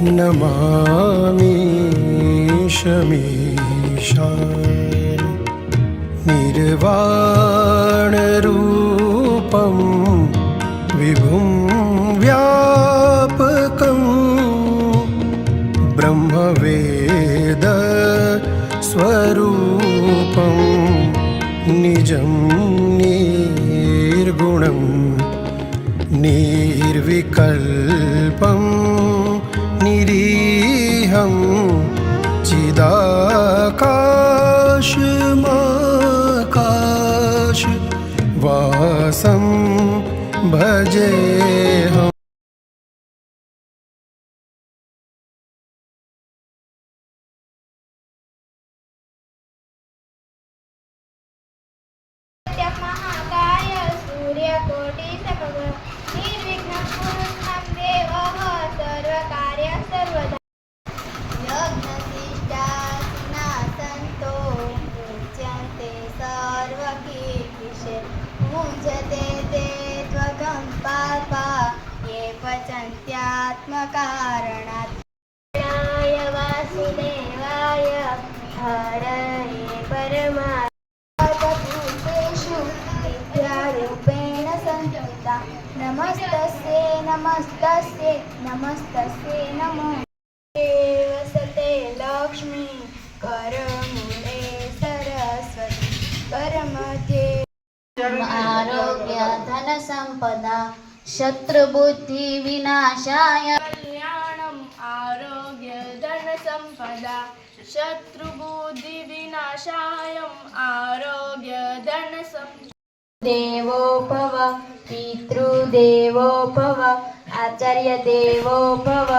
नमामि शमीशान निर्वाणरूपं विभुं व्यापकं ब्रह्मवेदस्वरूपं निजं निर्गुणं निर्विकल्पं निरीहं चिदाकाशमाकाशवासं भजेऽहम्। महाकाय सूर्यकोटि समप्रभ निर्विघ्नं कुरु मम देवः सर्वकार्य सर्वदा। यज्ञशिष्टासिना सन्तो मुच्यन्ते सर्वकीर्तिशे मुञ्चते ते त्वगं पापा ये पचन्त्यात्मकारणात्। वासुदेवाय हरये परमा विद्यारूपेण संस्थिता नमस्तस्यै नमस्तस्यै नमस्तस्यै नमो वसते लक्ष्मी करमूले सरस्वती करमध्ये आरोग्य धन संपदा शत्रुबुद्धि विनाशाय कल्याणम् आरोग्य धन संपदा शत्रुबुद्धि विनाशायम् आरोग्य धन संपदा। देवो भव पितृदेवो भव आचार्य देवो भव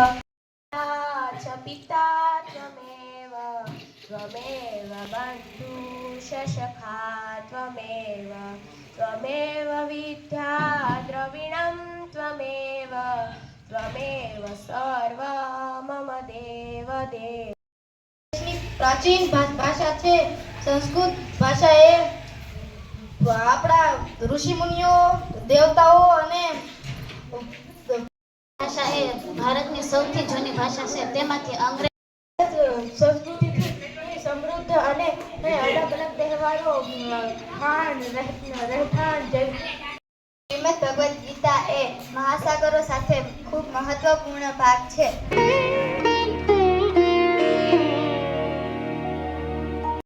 च पिता त्वमेव त्वमेव बन्धु शशखा त्वमेव त्वमेव विद्या द्रविणं त्वमेव त्वमेव सर्व मम देव देव। પ્રાચીન ભાષા છે સંસ્કૃત ભાષા એ આપણા ઋષિ મુનિઓ દેવતાઓ અને ભાષા એ ભારતની સૌથી જૂની ભાષા છે. તેમાંથી અંગ્રેજી સંસ્કૃતિથી સમૃદ્ધ અને અલગ અલગ તહેવારો ખાન રહેઠાણ શ્રીમદ ભગવદ ગીતા એ મહાસાગરો સાથે ખૂબ મહત્વપૂર્ણ ભાગ છે.